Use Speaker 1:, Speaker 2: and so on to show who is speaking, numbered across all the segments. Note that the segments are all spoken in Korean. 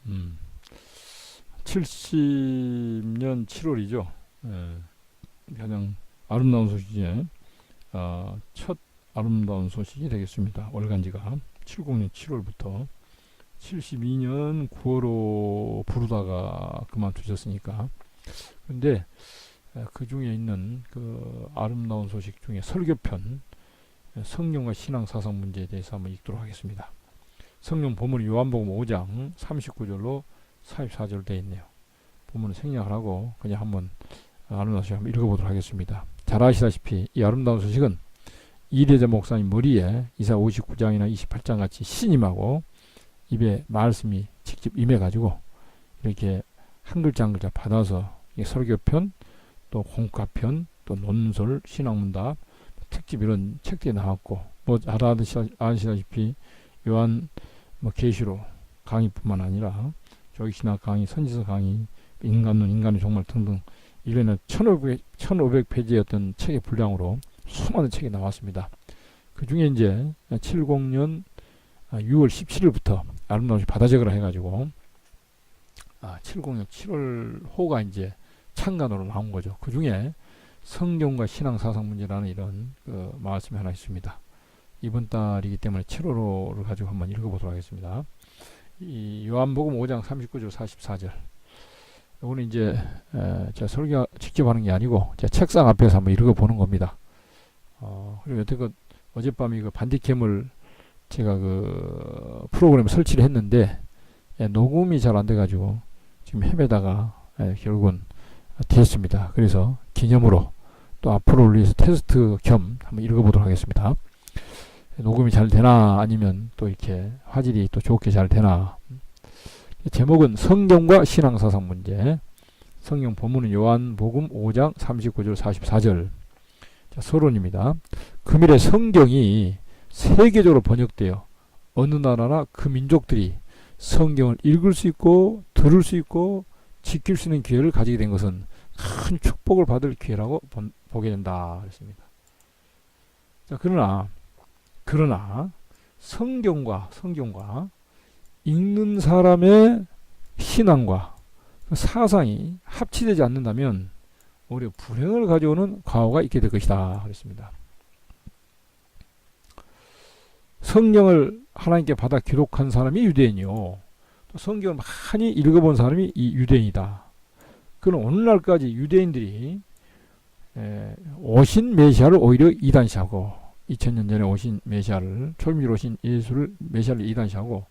Speaker 1: 음, 70년 7월이죠. 예, 가장 아름다운 소식이 첫 아름다운 소식이 되겠습니다. 월간지가 70년 7월부터 72년 9월로 부르다가 그만두셨으니까. 근데 그 중에 있는 그 아름다운 소식 중에 설교편, 성령과 신앙 사상 문제에 대해서 한번 읽도록 하겠습니다. 성령 본문은 요한복음 5장 39절로 44절 되어 있네요. 본문은 생략을 하고 그냥 한번 아름다운 소식 한번 읽어보도록 하겠습니다. 잘 아시다시피 이 아름다운 소식은 이대자 목사님 머리에 이사 59장이나 28장 같이 신임하고 입에 말씀이 직접 임해가지고 이렇게 한 글자 한 글자 받아서 설교편, 또 공과편, 또 논설, 신학문답, 특집 이런 책들이 나왔고, 뭐 잘 아시다시피 요한 계시록 강의뿐만 아니라 조기신학 강의, 선지서 강의, 인간론, 인간의 종말 등등 1년에 1500페이지였던 책의 분량으로 수많은 책이 나왔습니다. 그 중에 이제 70년 6월 17일부터 아름다운 소식 받아 적으라 해가지고 70년 7월 호가 이제 창간으로 나온 거죠. 그 중에 성경과 신앙 사상 문제라는 이런 그 말씀이 하나 있습니다. 이번 달이기 때문에 7월호를 가지고 한번 읽어보도록 하겠습니다. 이 요한복음 5장 39절 44절. 이거는 이제 제가 설교 직접 하는 게 아니고 제 책상 앞에서 한번 읽어보는 겁니다. 그리고 여태껏 어젯밤에 그 반디캠을 제가 그 프로그램 설치를 했는데 녹음이 잘 안 돼가지고 지금 헤매다가 결국은 됐습니다. 그래서 기념으로 또 앞으로를 위해서 테스트 겸 한번 읽어보도록 하겠습니다. 녹음이 잘 되나 아니면 또 이렇게 화질이 또 좋게 잘 되나. 제목은 성경과 신앙사상 문제. 성경 본문은 요한복음 5장 39절 44절. 자, 서론입니다. 금일에 성경이 세계적으로 번역되어 어느 나라나 그 민족들이 성경을 읽을 수 있고 들을 수 있고 지킬 수 있는 기회를 가지게 된 것은 큰 축복을 받을 기회라고 보게 된다. 그랬습니다. 자, 그러나 성경과 읽는 사람의 신앙과 사상이 합치되지 않는다면 오히려 불행을 가져오는 과오가 있게 될 것이다. 그랬습니다. 성경을 하나님께 받아 기록한 사람이 유대인이요. 또 성경을 많이 읽어본 사람이 이 유대인이다. 그럼 오늘날까지 유대인들이 오신 메시아를 오히려 이단시하고 2000년 전에 오신 메시아를 초림으로 오신 예수를 메시아를 이단시하고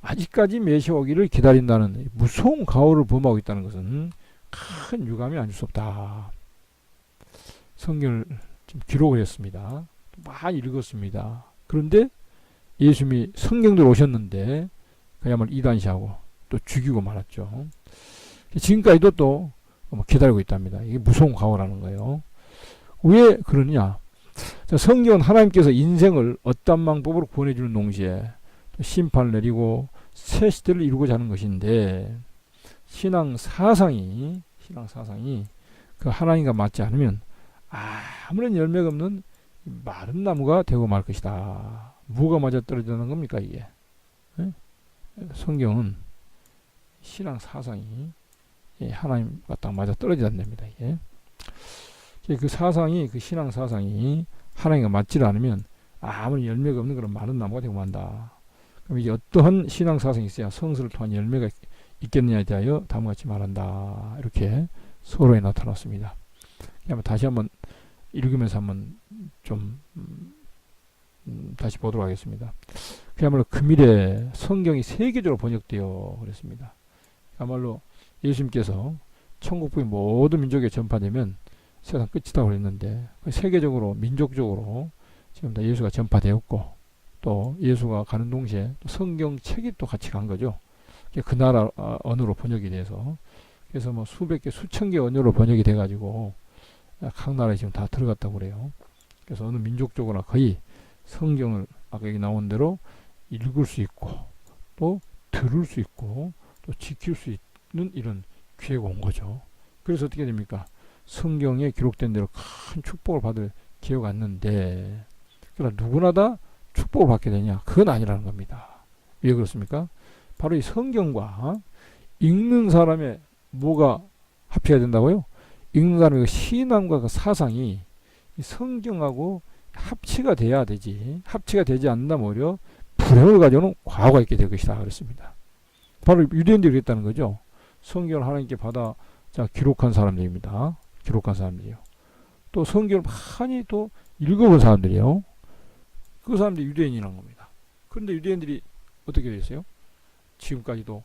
Speaker 1: 아직까지 메시아 오기를 기다린다는 무서운 가오를 범하고 있다는 것은 큰 유감이 아닐 수 없다. 성경을 좀 기록을 했습니다. 많이 읽었습니다. 그런데 예수님이 성경대로 오셨는데 그야말로 이단시하고 또 죽이고 말았죠. 지금까지도 또 기다리고 있답니다. 이게 무서운 가오라는 거예요. 왜 그러냐? 성경은 하나님께서 인생을 어떤 방법으로 구원해주는 동시에 심판을 내리고 새 시대를 이루고자 하는 것인데 신앙 사상이 그 하나님과 맞지 않으면 아무런 열매가 없는 마른 나무가 되고 말 것이다. 뭐가 맞아 떨어지는 겁니까 이게? 네? 성경은 신앙 사상이 하나님과 딱 맞아 떨어지는 됩니다. 이게. 그 사상이 그 신앙 사상이 하나님과 맞지 않으면 아무런 열매가 없는 그런 마른 나무가 되고 만다. 그럼 이제 어떠한 신앙 사상이 있어야 성서를 통한 열매가 있겠느냐에 대하여 다음과 같이 말한다. 이렇게 서로에 나타났습니다. 다시 한번 읽으면서 한번 좀 다시 보도록 하겠습니다. 그야말로 금일에 성경이 세계적으로 번역되어 그랬습니다. 그야말로 예수님께서 천국복이 모든 민족에 전파되면 세상 끝이다 그랬는데 세계적으로 민족적으로 지금 다 예수가 전파되었고 또 예수가 가는 동시에 또 성경책이 또 같이 간 거죠. 그 나라 언어로 번역이 돼서 그래서 뭐 수백 개 수천 개 언어로 번역이 돼가지고 각 나라에 지금 다 들어갔다고 그래요. 그래서 어느 민족적으로나 거의 성경을 아까 여기 나온 대로 읽을 수 있고 또 들을 수 있고 또 지킬 수 있는 이런 기회가 온 거죠. 그래서 어떻게 됩니까? 성경에 기록된 대로 큰 축복을 받을 기회가 왔는데 그러나 누구나 다 축복을 받게 되냐? 그건 아니라는 겁니다. 왜 그렇습니까? 바로 이 성경과 읽는 사람의 뭐가 합해야 된다고요? 읽는 사람의 그 신앙과 그 사상이 이 성경하고 합치가 돼야 되지. 합치가 되지 않는다면 오히려 불행을 가져오는 과거가 있게 될 것이다. 그랬습니다. 바로 유대인들이 그랬다는 거죠. 성경을 하나님께 받아 기록한 사람들입니다. 기록한 사람들이요. 또 성경을 많이 또 읽어본 사람들이요. 그 사람들이 유대인이라는 겁니다. 그런데 유대인들이 어떻게 됐어요? 지금까지도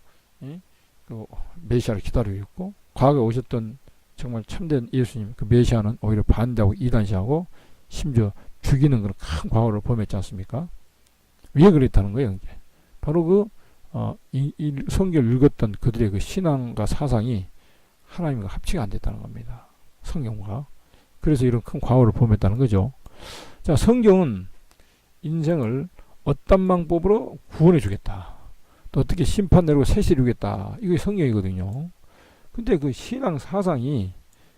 Speaker 1: 그 메시아를 기다리고 있고, 과거에 오셨던 정말 참된 예수님, 그 메시아는 오히려 반대하고 이단시하고 심지어 죽이는 그런 큰 과거를 범했지 않습니까? 왜 그랬다는 거예요? 이게. 바로 그 이 성경을 읽었던 그들의 그 신앙과 사상이 하나님과 합치가 안 됐다는 겁니다. 성경과. 그래서 이런 큰 과오를 범했다는 거죠. 자, 성경은 인생을 어떤 방법으로 구원해 주겠다. 또 어떻게 심판 내리고 세시 주겠다. 이게 성경이거든요. 근데 그 신앙 사상이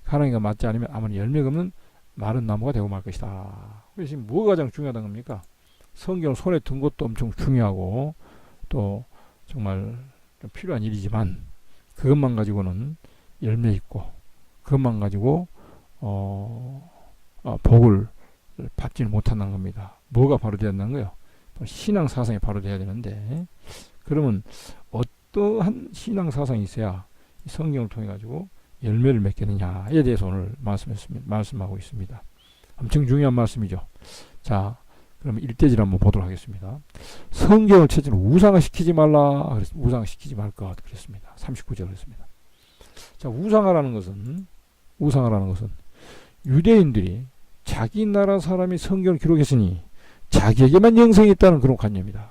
Speaker 1: 하나님과 맞지 않으면 아무리 열매가 없는 마른 나무가 되고 말 것이다. 그래서 지금 뭐가 가장 중요하다는 겁니까? 성경을 손에 든 것도 엄청 중요하고 또 정말 좀 필요한 일이지만 그것만 가지고는 열매 있고 그것만 가지고 복을 받지는 못한다는 겁니다. 뭐가 바로 돼야 된다는 거예요? 신앙 사상이 바로 돼야 되는데, 그러면 어떠한 신앙 사상이 있어야 성경을 통해 가지고 열매를 맺겠느냐에 대해서 오늘 말씀하고 있습니다. 엄청 중요한 말씀이죠. 자, 그러면 1대지를 한번 보도록 하겠습니다. 성경을 첫째는 우상화시키지 말라. 우상화시키지 말 것. 그랬습니다. 39절 그랬습니다. 자, 우상화라는 것은 유대인들이 자기 나라 사람이 성경을 기록했으니 자기에게만 영생이 있다는 그런 관념이다.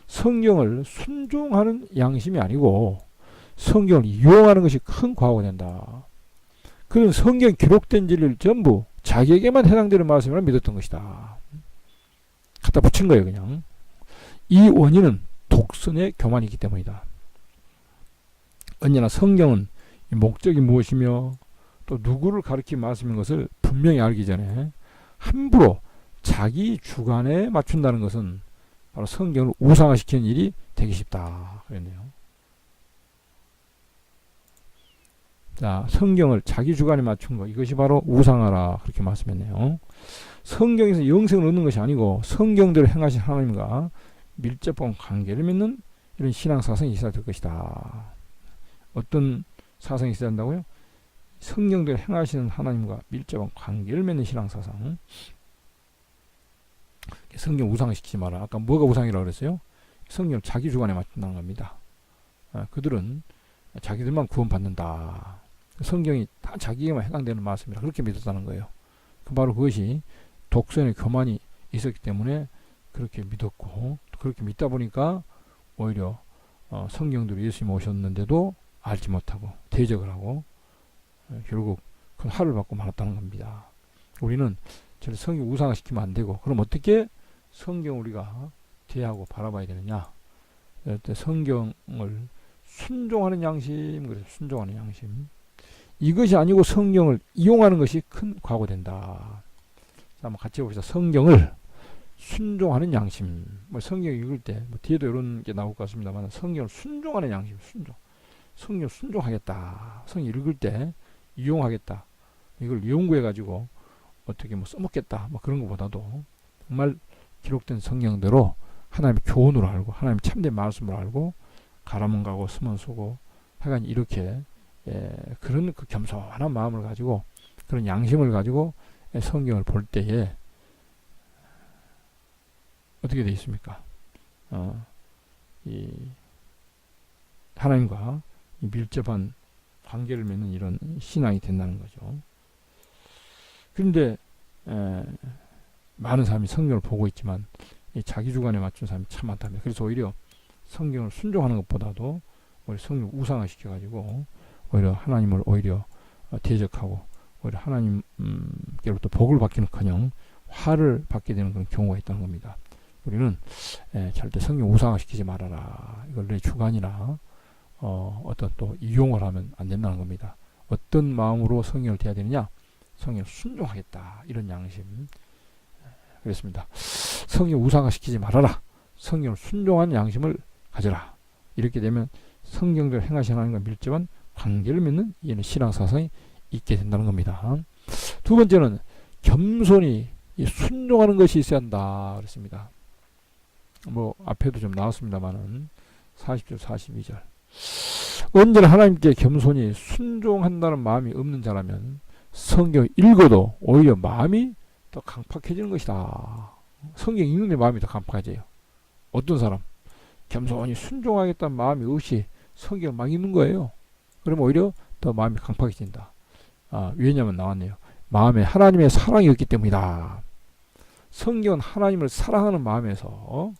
Speaker 1: 성경을 순종하는 양심이 아니고 성경을 이용하는 것이 큰 과오가 된다. 그는 성경 기록된 진리를 전부 자기에게만 해당되는 말씀이라 믿었던 것이다. 갖다 붙인 거예요, 그냥. 이 원인은 독선의 교만이기 때문이다. 언제나 성경은 목적이 무엇이며 또 누구를 가리킨 말씀인 것을 분명히 알기 전에 함부로 자기 주관에 맞춘다는 것은 바로 성경을 우상화시키는 일이 되기 쉽다. 그랬네요. 자, 성경을 자기 주관에 맞춘 것, 이것이 바로 우상화라 그렇게 말씀했네요. 성경에서 영생을 얻는 것이 아니고 성경대로 행하신 하나님과 밀접한 관계를 맺는 이런 신앙 사상이 있어야 될 것이다. 어떤 사상이 있어야 한다고요? 성경대로 행하시는 하나님과 밀접한 관계를 맺는 신앙 사상. 성경 우상시키지 마라. 아까 뭐가 우상이라고 그랬어요? 성경을 자기 주관에 맞춘다는 겁니다. 그들은 자기들만 구원받는다. 성경이 다 자기에게만 해당되는 말씀이라 그렇게 믿었다는 거예요. 바로 그것이 독선의 교만이 있었기 때문에 그렇게 믿었고, 그렇게 믿다 보니까 오히려 성경대로 예수님이 오셨는데도 알지 못하고 대적을 하고 결국 큰 화를 받고 말았다는 겁니다. 우리는 저를 성경 우상화시키면 안 되고, 그럼 어떻게 성경을 우리가 대하고 바라봐야 되느냐? 성경을 순종하는 양심, 그래서 순종하는 양심. 이것이 아니고 성경을 이용하는 것이 큰 과오된다. 자, 한번 같이 봅시다. 성경을 순종하는 양심. 성경 읽을 때 뒤에도 이런 게 나올 것 같습니다만, 성경을 순종하는 양심, 성경 순종하겠다. 성경 읽을 때 이용하겠다. 이걸 이용구해 가지고 어떻게 써먹겠다. 그런 것보다도 정말 기록된 성경대로 하나님의 교훈으로 알고 하나님의 참된 말씀을 알고 가라면 가고 쓰면 쓰고 하여간 이렇게 그런 그 겸손한 마음을 가지고 그런 양심을 가지고 성경을 볼 때에 어떻게 되어 있습니까? 이 하나님과 이 밀접한 관계를 맺는 이런 신앙이 된다는 거죠. 그런데 많은 사람이 성경을 보고 있지만 이 자기 주관에 맞춘 사람이 참 많답니다. 그래서 오히려 성경을 순종하는 것보다도 오히려 성경을 우상화시켜가지고 오히려 하나님을 오히려 대적하고 오히려 하나님께로부터 복을 받기는커녕 화를 받게 되는 그런 경우가 있다는 겁니다. 우리는 절대 성경 우상화시키지 말아라. 이걸 내 주관이나 어떤 또 이용을 하면 안 된다는 겁니다. 어떤 마음으로 성경을 대해야 되느냐? 성경을 순종하겠다. 이런 양심. 그렇습니다. 성경 우상화시키지 말아라. 성경을 순종한 양심을 가져라. 이렇게 되면 성경대로 행하시는 하나님과 밀접한 관계를 맺는 이는 신앙사상이 있게 된다는 겁니다. 두 번째는 겸손히 순종하는 것이 있어야 한다 그랬습니다. 뭐 앞에도 좀 나왔습니다만은 40절 42절 언제나 하나님께 겸손히 순종한다는 마음이 없는 자라면 성경 읽어도 오히려 마음이 더 강팍해지는 것이다. 성경 읽는데 마음이 더 강팍해져요. 어떤 사람 겸손히 순종하겠다는 마음이 없이 성경을 막 읽는 거예요. 그러면 오히려 더 마음이 강팍해진다. 왜냐면 나왔네요. 마음에 하나님의 사랑이 없기 때문이다. 성경은 하나님을 사랑하는 마음에서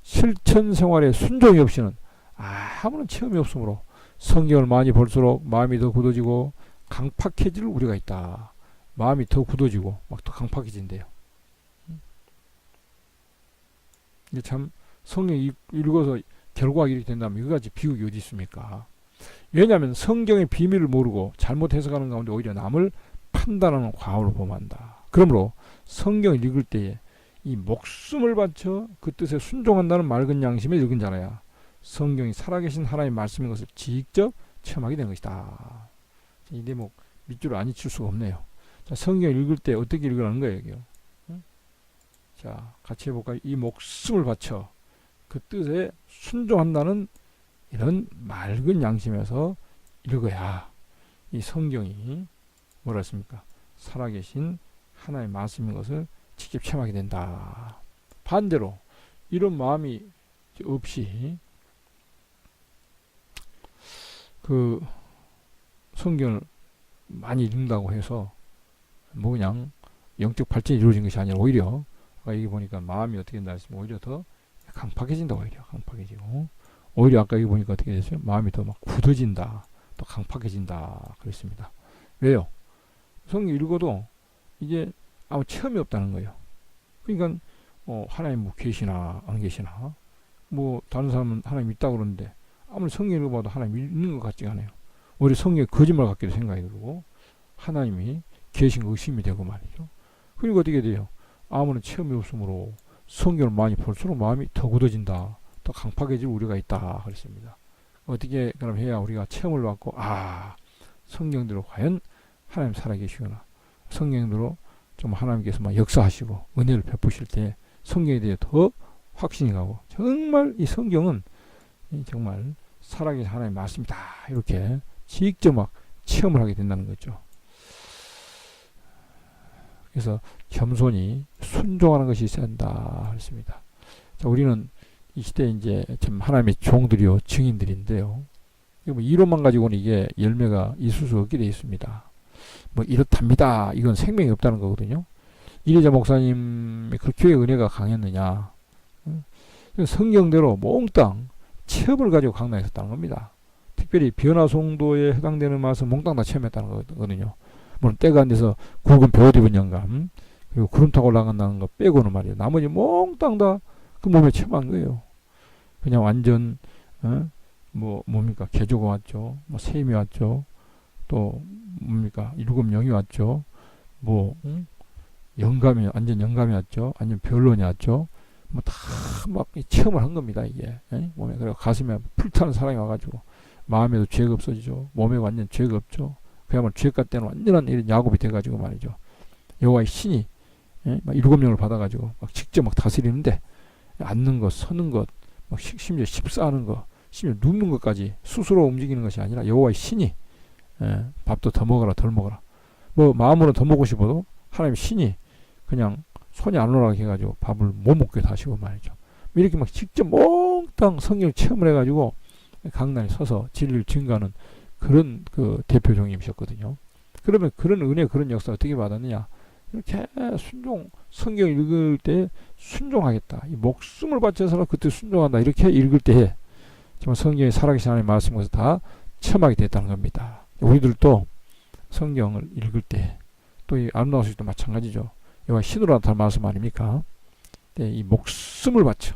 Speaker 1: 실천 생활에 순종이 없이는 아무런 체험이 없으므로 성경을 많이 볼수록 마음이 더 굳어지고 강팍해질 우려가 있다. 마음이 더 굳어지고 막 더 강팍해진대요. 이게 참 성경 읽어서 결과가 이렇게 된다면 이거같이 비극이 어디 있습니까? 왜냐하면 성경의 비밀을 모르고 잘못 해석하는 가운데 오히려 남을 판단하는 과오를 범한다. 그러므로 성경을 읽을 때에 이 목숨을 바쳐 그 뜻에 순종한다는 맑은 양심에 읽은 자라야 성경이 살아계신 하나님의 말씀인 것을 직접 체험하게 된 것이다. 이 대목 밑줄을 안 잊을 수가 없네요. 자, 성경 읽을 때 어떻게 읽으라는 거예요, 여기요? 응? 자, 같이 해볼까요? 이 목숨을 바쳐 그 뜻에 순종한다는 이런 맑은 양심에서 읽어야 이 성경이 뭐라 했습니까? 살아계신 하나님의 말씀인 것을 직접 체험하게 된다. 반대로 이런 마음이 없이 그 성경을 많이 읽는다고 해서 뭐 그냥 영적 발전이 이루어진 것이 아니라 오히려 아까 여기 보니까 마음이 어떻게 된다 했으면 오히려 더 강팍해진다. 오히려 강팍해지고 오히려 아까 여기 보니까 어떻게 됐어요? 마음이 더 막 굳어진다. 또 강팍해진다. 그랬습니다. 왜요? 성경 읽어도 이게 아무 체험이 없다는 거예요. 그러니까 하나님 뭐 계시나 안 계시나 뭐 다른 사람은 하나님 있다고 그러는데 아무리 성경 읽어봐도 하나님 있는 것 같지가 않아요. 오히려 성경에 거짓말 같기도 생각이 들고 하나님이 계신 거 의심이 되고 말이죠. 그리고 어떻게 돼요? 아무런 체험이 없으므로 성경을 많이 볼수록 마음이 더 굳어진다. 더 강팍해질 우려가 있다. 그랬습니다. 어떻게 그럼 해야 우리가 체험을 받고 성경대로 과연 하나님 살아계시구나. 성경대로 좀 하나님께서 막 역사하시고 은혜를 베푸실 때 성경에 대해 더 확신이 가고 정말 이 성경은 정말 살아계신 하나님의 말씀이다. 이렇게 직접 막 체험을 하게 된다는 거죠. 그래서 겸손히 순종하는 것이 있어야 한다. 그랬습니다. 자, 우리는 이 시대에 이제 참 하나님의 종들이요 증인들인데요. 뭐 이론만 가지고는 이게 열매가 있을 수 없게 되어 있습니다. 뭐 이렇답니다. 이건 생명이 없다는 거거든요. 이래자 목사님이 그 교회 은혜가 강했느냐? 성경대로 몽땅 체험을 가지고 강단했었다는 겁니다. 특별히 변화송도에 해당되는 말씀 몽땅 다 체험했다는 거거든요. 물론 때가 안 돼서 굵은 벼옷 입은 영감 그리고 구름 타고 올라간다는 거 빼고는 말이에요. 나머지 몽땅 다 그 몸에 체험한 거예요. 그냥 완전 뭐 뭡니까 개조가 왔죠. 뭐 셈이 왔죠. 또 뭡니까 일곱 영이 왔죠. 뭐 영감이 완전 영감이 왔죠. 아니면 변론이 왔죠. 뭐 다 막 체험을 한 겁니다. 이게 몸에 그리고 가슴에 불타는 사랑이 와가지고 마음에도 죄가 없어지죠. 몸에 완전 죄가 없죠. 그야말로 죄가 때는 완전한 이런 야곱이 돼가지고 말이죠. 여호와의 신이 막 일곱 영을 받아가지고 막 직접 막 다스리는데 앉는 것, 서는 것, 막 심지어 십사하는 것, 심지어 눕는 것까지 스스로 움직이는 것이 아니라 여호와의 신이 밥도 더 먹어라 덜 먹어라 뭐 마음으로 더 먹고 싶어도 하나님 신이 그냥 손이 안 올라가게 해가지고 밥을 못 먹게 하시고 말이죠. 이렇게 막 직접 몽땅 성경 체험을 해가지고 강단에 서서 진리를 증거하는 그런 그 대표 종님이셨거든요. 그러면 그런 은혜 그런 역사 어떻게 받았느냐? 이렇게 성경 읽을 때 순종하겠다. 이 목숨을 바쳐서 그때 순종한다. 이렇게 읽을 때 정말 성경에 살아계신 하나님의 말씀에서 다 체험하게 됐다는 겁니다. 우리들도 성경을 읽을 때 또 이 아름다운 소식도 마찬가지죠. 여호와 신으로 나타난 말씀 아닙니까? 네, 이 목숨을 바쳐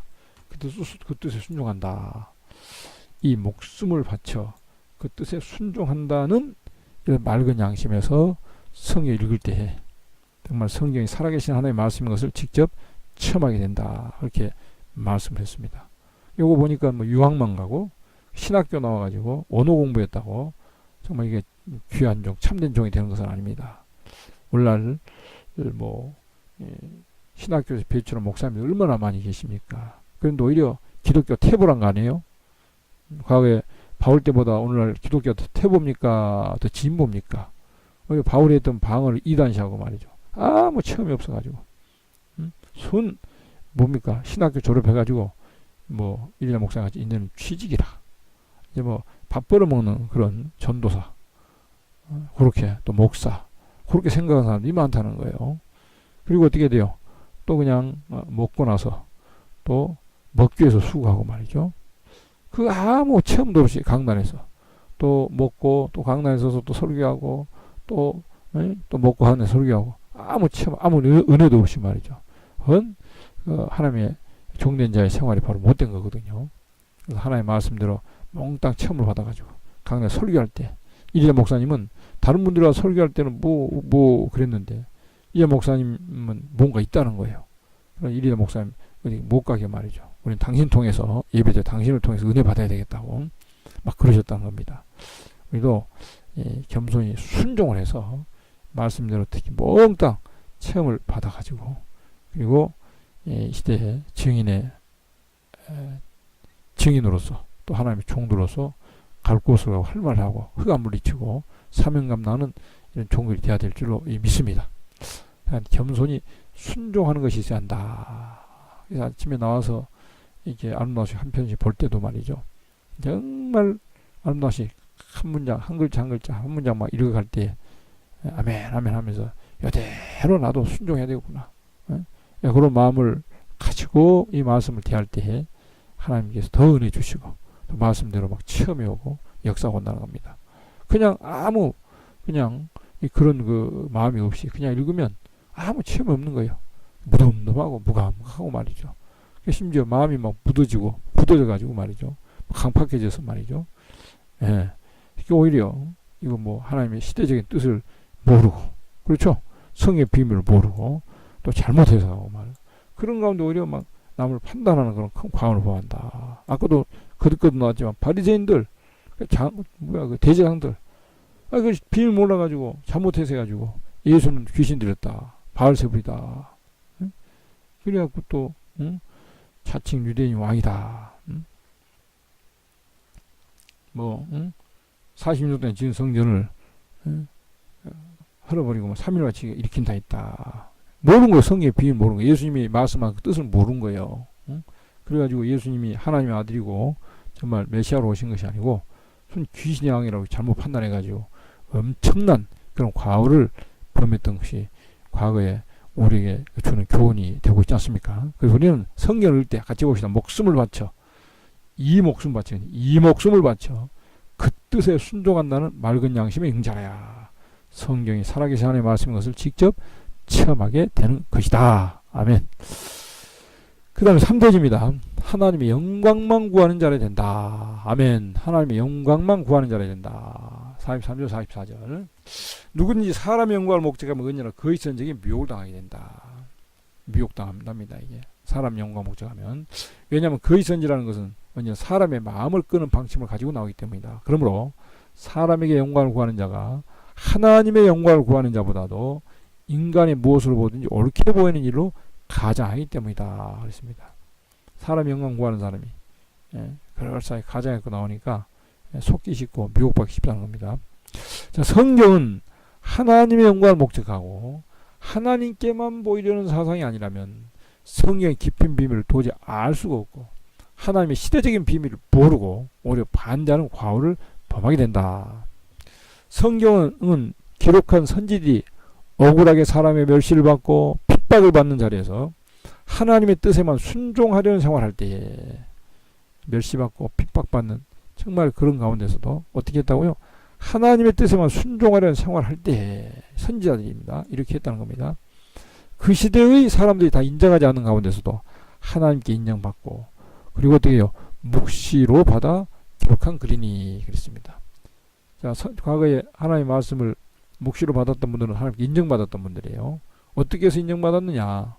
Speaker 1: 그 뜻에 순종한다. 이 목숨을 바쳐 그 뜻에 순종한다는 이런 맑은 양심에서 성경 읽을 때 정말 성경이 살아계신 하나님의 말씀인 것을 직접 체험하게 된다. 그렇게 말씀을 했습니다. 요거 보니까 뭐 유학만 가고 신학교 나와가지고 언어 공부했다고 정말 이게 귀한 종, 참된 종이 되는 것은 아닙니다. 오늘날 뭐 신학교에서 배출한 목사님이 얼마나 많이 계십니까? 그런데 오히려 기독교 퇴보란 거 아니에요? 과거에 바울 때보다 오늘날 기독교가 더 퇴보입니까? 더 진보입니까? 바울이 했던 방언을 이단시하고 말이죠. 아무 체험이 없어가지고 손 뭡니까? 신학교 졸업해가지고 뭐 일이나 목사같이 있는 취직이라 이제 뭐 밥 벌어먹는 그런 전도사 그렇게 또 목사 그렇게 생각하는 사람들이 많다는 거예요. 그리고 어떻게 돼요? 또 그냥 먹고 나서 또 먹기 위해서 수고하고 말이죠. 그 아무 체험도 없이 강단에서 또 먹고 또 강단에서 또 설교하고 또 먹고 하는 설교하고 아무 체험 아무 은혜도 없이 말이죠. 그건 하나님의 종된 자의 생활이 바로 못된 거거든요. 그래서 하나님의 말씀대로 몽땅 체험을 받아가지고 강단에 설교할 때 이재 목사님은 다른 분들과 설교할 때는 뭐 그랬는데 이재 목사님은 뭔가 있다는 거예요. 이재 목사님 어디 못 가게 말이죠. 우리는 당신 통해서 예배 때 당신을 통해서 은혜 받아야 되겠다고 막 그러셨다는 겁니다. 우리도 겸손히 순종을 해서 말씀대로 특히 몽땅 체험을 받아가지고 그리고 시대의 증인으로서 또 하나님의 종들로서 갈 곳으로 가고 할 말을 하고 흑암 물리치고 사명감 나는 이런 종들이 되어야 될 줄로 믿습니다. 겸손히 순종하는 것이 있어야 한다. 그래서 아침에 나와서 이렇게 아름다우시 한 편씩 볼 때도 말이죠. 정말 아름다우시 한 문장 한 글자 한 글자 한 문장 막 읽어갈 때 아멘 아멘 하면서 이대로 나도 순종해야 되겠구나. 그런 마음을 가지고 이 말씀을 대할 때에 하나님께서 더 은혜 주시고 또 말씀대로 막 체험해 오고 역사가 온다는 겁니다. 그냥 그냥 그런 그 마음이 없이 그냥 읽으면 아무 체험이 없는 거예요. 무덤덤하고 무감하고 말이죠. 심지어 마음이 막 굳어져가지고 말이죠. 강팍해져서 말이죠. 오히려 이거 뭐 하나님의 시대적인 뜻을 모르고 그렇죠. 성의 비밀을 모르고 또 잘못해서 말이죠. 그런 가운데 오히려 막 남을 판단하는 그런 큰 과언을 보한다. 아까도 거듭거듭 나왔지만 바리새인들 그 대제사장들 그 비밀 몰라가지고 잘못해서 해가지고 예수는 귀신 들였다. 바알세불이다. 그래갖고 또 자칭 유대인 왕이다. 40년 동안 지은 성전을 헐어버리고 3일같이 일으킨다 했다. 모르는 거예요. 성경의 비밀 모르는 거예요. 예수님이 말씀한 그 뜻을 모르는 거예요. 그래가지고 예수님이 하나님의 아들이고 정말 메시아로 오신 것이 아니고 귀신의 왕이라고 잘못 판단해가지고 엄청난 그런 과오를 범했던 것이 과거에 우리에게 주는 교훈이 되고 있지 않습니까? 그래서 우리는 성경을 읽을 때 같이 봅시다. 목숨을 바쳐 이 목숨을 바쳐 그 뜻에 순종한다는 맑은 양심의 응자라야. 성경이 살아계신 하나님의 말씀인 것을 직접 체험하게 되는 것이다. 아멘. 그 다음에 3대지입니다. 하나님의 영광만 구하는 자라 된다. 아멘. 하나님의 영광만 구하는 자라 된다. 43절 44절 누구든지 사람의 영광을 목적하면 언제나 그 이전적인 미혹을 당하게 된다. 미혹당합니다. 이게 사람 영광 목적하면. 왜냐하면 그 이전지라는 것은 언제나 사람의 마음을 끄는 방침을 가지고 나오기 때문이다. 그러므로 사람에게 영광을 구하는 자가 하나님의 영광을 구하는 자보다도 인간의 무엇을 보든지 옳게 보이는 일로 가장하기 때문이다. 그랬습니다. 사람의 영광 구하는 사람이 그럴싸하게 가장하고 나오니까 속기 쉽고 미혹받기 쉽다는 겁니다. 자, 성경은 하나님의 영광을 목적하고 하나님께만 보이려는 사상이 아니라면 성경의 깊은 비밀을 도저히 알 수가 없고 하나님의 시대적인 비밀을 모르고 오히려 반대하는 과오를 범하게 된다. 성경은 기록한 선지들이 억울하게 사람의 멸시를 받고 핍박을 받는 자리에서 하나님의 뜻에만 순종하려는 생활할 때에 멸시받고 핍박받는 정말 그런 가운데서도 어떻게 했다고요? 하나님의 뜻에만 순종하려는 생활할 때에 선지자들입니다. 이렇게 했다는 겁니다. 그 시대의 사람들이 다 인정하지 않는 가운데서도 하나님께 인정받고 그리고 어떻게 해요? 묵시로 받아 기록한 글이니 그랬습니다. 자, 과거에 하나님의 말씀을 묵시로 받았던 분들은 하나님께 인정받았던 분들이에요. 어떻게 해서 인정받았느냐?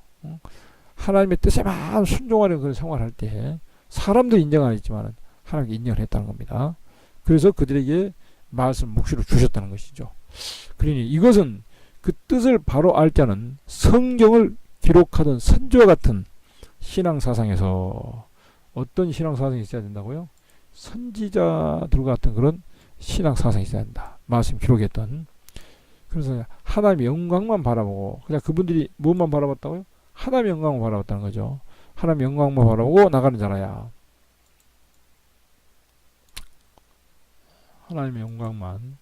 Speaker 1: 하나님의 뜻에만 순종하려는 그런 생활할 때 사람들이 인정 안 했지만 하나님께 인정을 했다는 겁니다. 그래서 그들에게 말씀 묵시로 주셨다는 것이죠. 그러니 이것은 그 뜻을 바로 알 자는 성경을 기록하던 선조와 같은 신앙사상에서 어떤 신앙사상이 있어야 된다고요? 선지자들과 같은 그런 신앙사상이 있어야 된다. 말씀 기록했던. 그래서 하나님의 영광만 바라보고 그냥 그분들이 무엇만 바라봤다고요? 하나님의 영광만 바라봤다는 거죠. 하나님의 영광만 바라보고 나가는 자라야. 하나님의 영광만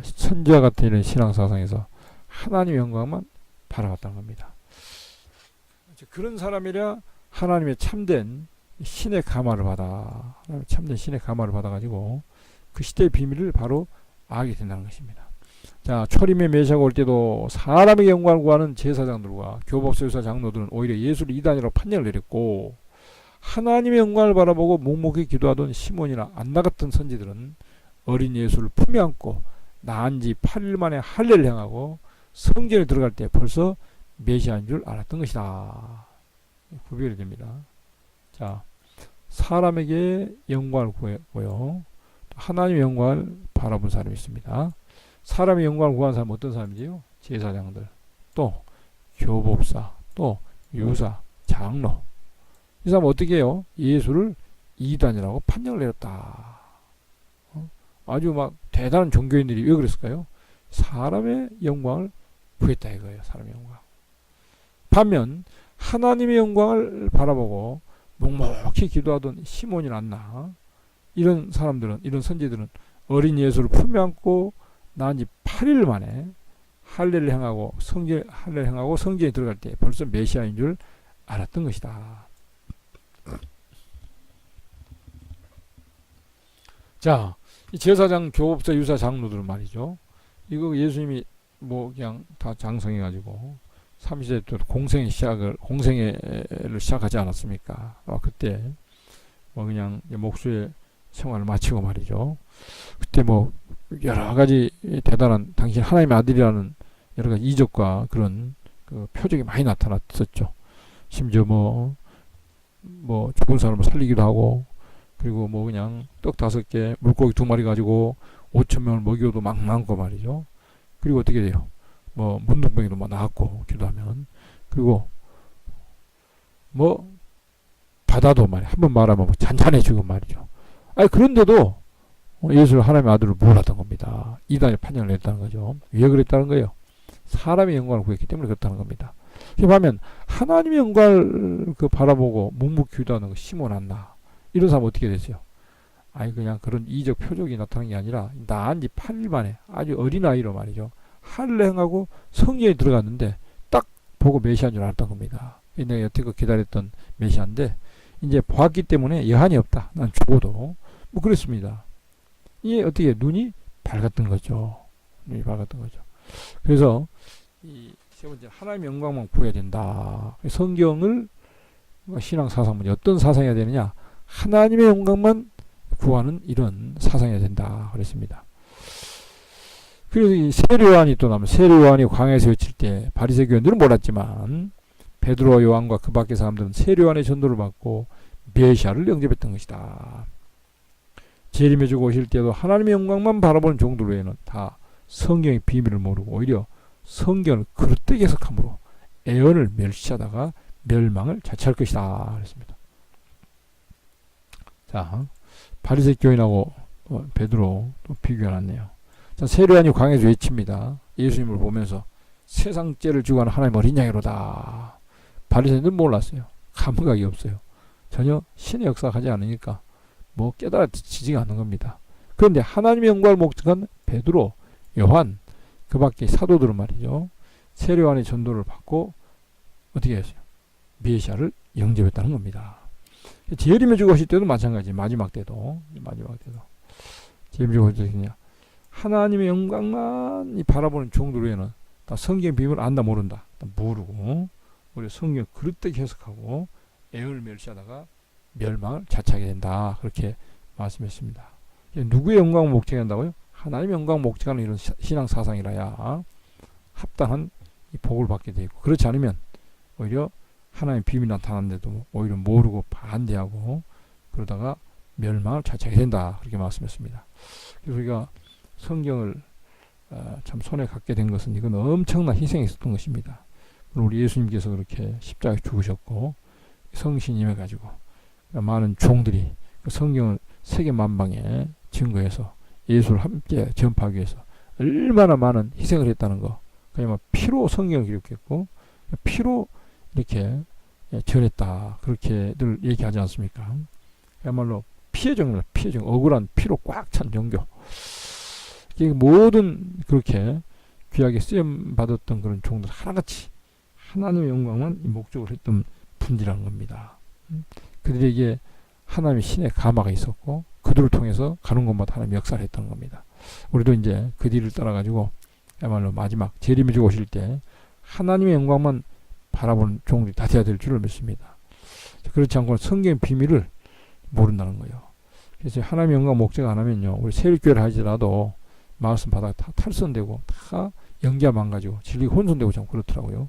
Speaker 1: 선지와 같은 이런 신앙사상에서 하나님의 영광만 바라봤다는 겁니다. 그런 사람이라 하나님의 참된 신의 감화를 받아 참된 신의 감화를 받아가지고 그 시대의 비밀을 바로 알게 된다는 것입니다. 자, 초림의 메시아가 올 때도 사람의 영광을 구하는 제사장들과 교법서 유사 장로들은 오히려 예수를 이단이라고 판결을 내렸고 하나님의 영광을 바라보고 묵묵히 기도하던 시몬이나 안나 같은 선지들은 어린 예수를 품에 안고 낳은 지 8일 만에 할례를 행하고 성전에 들어갈 때 벌써 메시아인 줄 알았던 것이다. 구별이 됩니다. 자, 사람에게 영광을 구했고요. 하나님의 영광을 바라본 사람이 있습니다. 사람의 영광을 구하는 사람은 어떤 사람이지요? 제사장들, 또 교법사, 또 유사, 장로. 이 사람은 어떻게 해요? 예수를 이단이라고 판정을 내렸다. 아주 막 대단한 종교인들이 왜 그랬을까요? 사람의 영광을 구했다 이거예요. 사람의 영광. 반면 하나님의 영광을 바라보고 묵묵히 기도하던 시몬이나 안나 이런 사람들은, 이런 선지들은 어린 예수를 품에 안고 낳은 지 8일 만에 할례를 행하고 성전에 들어갈 때 벌써 메시아인 줄 알았던 것이다. 자, 이 제사장, 교법사, 유사, 장로들은 말이죠. 이거 예수님이 뭐 그냥 다 장성해가지고 30세 때 공생애를 시작하지 않았습니까? 그때 뭐 그냥 목수의 생활을 마치고 말이죠. 그때 뭐 여러 가지 대단한 당신 하나님의 아들이라는 여러 가지 이적과 그런 그 표적이 많이 나타났었죠. 심지어 뭐 죽은 사람을 살리기도 하고, 그리고 뭐 그냥 떡 5개, 물고기 2마리 가지고 5,000명을 먹여도 막 많고 말이죠. 그리고 어떻게 돼요? 뭐 문둥병이도 막 나왔고 기도하면, 그리고 뭐 바다도 말이야 한번 말하면 뭐 잔잔해지고 말이죠. 아니 그런데도 예수를 하나님의 아들로 몰랐던 겁니다. 이단의 판정을 냈다는 거죠. 왜 그랬다는 거예요? 사람의 영광을 구했기 때문에 그렇다는 겁니다. 그러면 하나님의 영광을 바라보고 묵묵히 기도하는 거 시몬 안나 이런 사람 어떻게 되죠? 아니 그냥 그런 이적 표적이 나타난 게 아니라 낳은 지 8일 만에 아주 어린아이로 말이죠. 할례 행하고 성전에 들어갔는데 딱 보고 메시아인 줄 알았던 겁니다. 내가 여태껏 기다렸던 메시아인데 이제 보았기 때문에 여한이 없다. 난 죽어도 뭐 그랬습니다. 이게 어떻게 눈이 밝았던 거죠. 눈이 밝았던 거죠. 그래서 이 세 번째 하나님의 영광만 구해야 된다. 성경을 신앙 사상은 어떤 사상이어야 되느냐? 하나님의 영광만 구하는 이런 사상이어야 된다. 그랬습니다. 그래서 이 세례요한이 또 나면 세례요한이 광야에서 외칠 때 바리새 교인들은 몰랐지만 베드로와 요한과 그 밖의 사람들은 세례요한의 전도를 받고 메시아를 영접했던 것이다. 재림해 주고 오실 때도 하나님의 영광만 바라보는 종들 외에는 다 성경의 비밀을 모르고 오히려 성경을 그릇되게 해석함으로 애언을 멸시하다가 멸망을 자처할 것이다. 그랬습니다. 자, 바리새 교인하고 베드로 또 비교해놨네요. 자, 세례요한이 광야에서 외칩니다. 예수님을 보면서 세상 죄를 지고 하는 하나님 어린 양이로다. 바리새인들은 몰랐어요. 감각이 없어요. 전혀 신의 역사가 하지 않으니까 뭐 깨달아지지가 않는 겁니다. 그런데 하나님의 영광을 목적한 베드로, 요한, 그 밖에 사도들은 말이죠. 세례요한의 전도를 받고 어떻게 했어요? 메시아를 영접했다는 겁니다. 재림해 주고 오실 때도 마찬가지. 마지막 때도 재림해 주고 오실 때냐? 하나님의 영광만 바라보는 종들 외에는 다 성경 비밀을 안다 모른다. 모르고 우리 성경 그릇되게 해석하고 애을 멸시하다가 멸망을 자처하게 된다. 그렇게 말씀했습니다. 누구의 영광을 목적해야 한다고요? 하나님의 영광을 목적하는 이런 신앙 사상이라야 합당한 이 복을 받게 되고, 그렇지 않으면 오히려 하나님의 비밀이 나타났는데도 오히려 모르고 반대하고 그러다가 멸망을 자체하게 된다. 그렇게 말씀했습니다. 그래서 우리가 성경을 참 손에 갖게 된 것은 이건 엄청난 희생이 있었던 것입니다. 우리 예수님께서 그렇게 십자가에 죽으셨고 성신이 임해가지고 많은 종들이 그 성경을 세계 만방에 증거해서 예수를 함께 전파하기 위해서 얼마나 많은 희생을 했다는 거. 그야말로 피로 성경을 기록했고 피로 이렇게 전했다. 그렇게들 얘기하지 않습니까? 그야말로 피의 정령, 억울한 피로 꽉 찬 종교. 모든 그렇게 귀하게 쓰임 받았던 그런 종들 하나같이 하나님의 영광만 목적으로 했던 분들이라는 겁니다. 그들에게 하나님의 신의 가마가 있었고 그들을 통해서 가는 곳마다 하나님의 역사를 했던 겁니다. 우리도 이제 그 뒤를 따라가지고 야말로 마지막 재림이 오실 때 하나님의 영광만 바라보는 종들이 다 되어야 될 줄을 믿습니다. 그렇지 않고는 성경의 비밀을 모른다는 거예요. 그래서 하나님의 영광 목적 안 하면요, 우리 세력교회를 하지라도 말씀 바닥에 다 탈선되고 다 연기가 망가지고 진리가 혼선되고 참 그렇더라고요.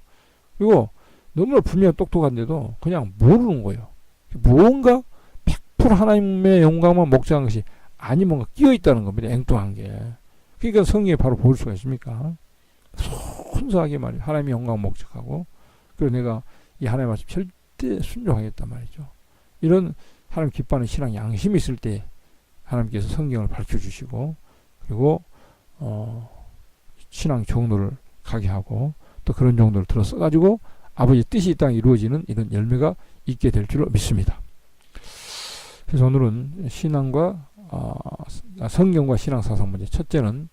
Speaker 1: 그리고 너무나 분명히 똑똑한데도 그냥 모르는 거예요. 뭔가 100% 하나님의 영광만 목적한 것이 아니 뭔가 끼어있다는 겁니다. 앵뚱한 게. 그러니까 성경에 바로 볼 수가 있습니까? 순수하게 말이에요. 하나님의 영광 목적하고 그리고 내가 이 하나님의 말씀 절대 순종하겠단 말이죠. 이런 하나님 기뻐하는 신앙 양심이 있을 때 하나님께서 성경을 밝혀주시고 그리고 신앙 종도를 가게 하고 또 그런 정도를 들어 써가지고 아버지의 뜻이 이 땅에 이루어지는 이런 열매가 있게 될 줄로 믿습니다. 그래서 오늘은 신앙과 성경과 신앙 사상 문제. 첫째는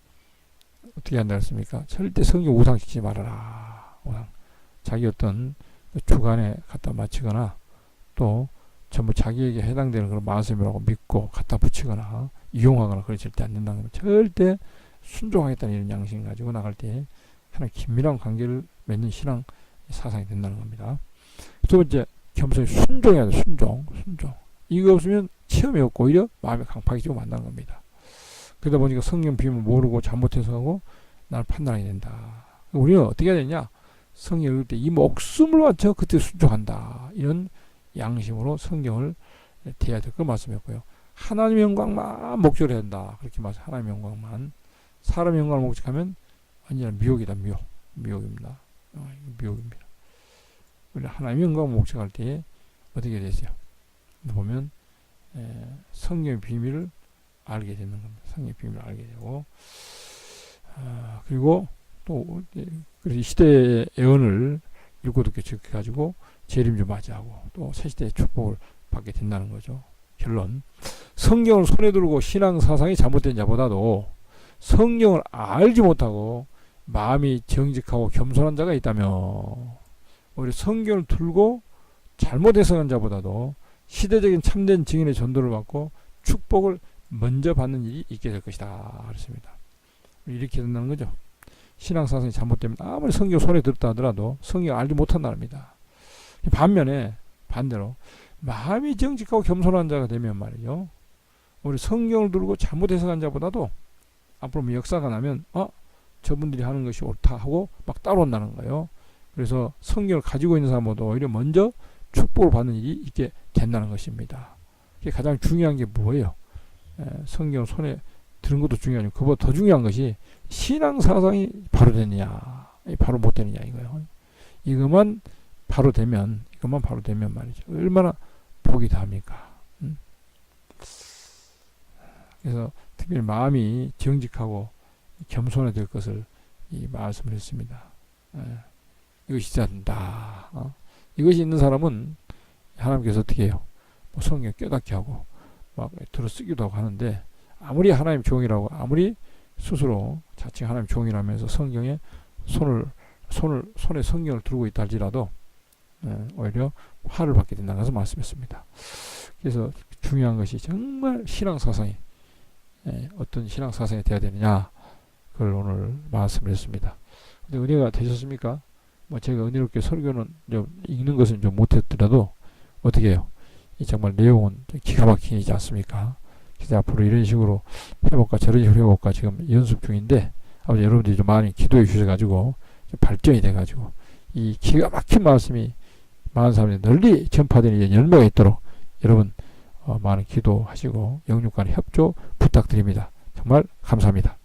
Speaker 1: 어떻게 한다 했습니까? 절대 성경 우상시키지 말아라. 자기 어떤 주관에 갖다 맞추거나 또 전부 자기에게 해당되는 그런 말씀이라고 믿고 갖다 붙이거나 이용하거나 그런 절대 안 된다는 겁니다. 절대 순종하겠다는 이런 양심을 가지고 나갈 때 하나님 긴밀한 관계를 맺는 신앙 사상이 된다는 겁니다. 두 번째, 겸손히 순종해야 돼. 순종. 이거 없으면 체험이 없고 오히려 마음이 강팍해지고 만나는 겁니다. 그러다 보니까 성경 비밀을 모르고 잘못해서 하고 나를 판단하게 된다. 우리는 어떻게 해야 되냐? 성경 읽을 때 이 목숨을 바쳐 그때 순종한다. 이런 양심으로 성경을 대해야 될 걸 말씀했고요. 하나님의 영광만 목적으로 해야 된다. 그렇게 말씀. 하나님의 영광만. 사람의 영광을 목적하면 완전히 미혹이다. 미혹입니다. 미혹입니다. 우리 하나님의 영광을 목적할 때 어떻게 되세요? 보면 성경의 비밀을 알게 되는 겁니다. 성경의 비밀을 알게 되고 그리고 또 이 시대의 예언을 읽고 듣게 지켜가지고 재림주 맞이하고 또 새 시대의 축복을 받게 된다는 거죠. 결론, 성경을 손에 들고 신앙 사상이 잘못된 자보다도 성경을 알지 못하고 마음이 정직하고 겸손한 자가 있다면 오히려 성경을 들고 잘못 해석한 자보다도 시대적인 참된 증인의 전도를 받고 축복을 먼저 받는 일이 있게 될 것이다. 그렇습니다. 이렇게 된다는 거죠. 신앙사상이 잘못되면 아무리 성경 손에 들었다 하더라도 성경을 알지 못한다는 겁니다. 반면에 반대로 마음이 정직하고 겸손한 자가 되면 말이죠. 우리 성경을 들고 잘못 해석한 자보다도 앞으로 뭐 역사가 나면 저분들이 하는 것이 옳다 하고 막 따라온다는 거예요. 그래서 성경을 가지고 있는 사람보다 오히려 먼저 축복을 받는 일이 있게 된다는 것입니다. 이게 가장 중요한 게 뭐예요? 성경을 손에 들은 것도 중요하지만 그보다 더 중요한 것이 신앙 사상이 바로 되느냐 바로 못 되느냐 이거예요. 이것만 바로 되면 말이죠. 얼마나 복이 답니까? 그래서 특별히 마음이 정직하고 겸손해야 될 것을 이 말씀을 했습니다. 이것이 있어야 된다. 이것이 있는 사람은 하나님께서 어떻게 해요? 뭐 성경 깨닫게 하고 막 들어쓰기도 하고 하는데 아무리 하나님 종이라고 아무리 스스로 자칭 하나님 종이라면서 성경에 손에 성경을 들고 있다 할지라도 오히려 화를 받게 된다는 것을 말씀했습니다. 그래서 중요한 것이 정말 신앙사상이 어떤 신앙사상이 되어야 되느냐 그걸 오늘 말씀을 했습니다. 근데 은혜가 되셨습니까? 뭐 제가 은혜롭게 설교는 좀 읽는 것은 좀 못했더라도 어떻게 해요? 정말 내용은 기가 막히지 않습니까? 그래서 앞으로 이런 식으로 해볼까 저런 식으로 해볼까 지금 연습 중인데 아무튼 여러분들이 좀 많이 기도해 주셔가지고 좀 발전이 돼가지고 이 기가 막힌 말씀이 많은 사람들이 널리 전파되는 열매가 있도록 여러분
Speaker 2: 많은 기도하시고 영육간 협조 부탁드립니다. 정말 감사합니다.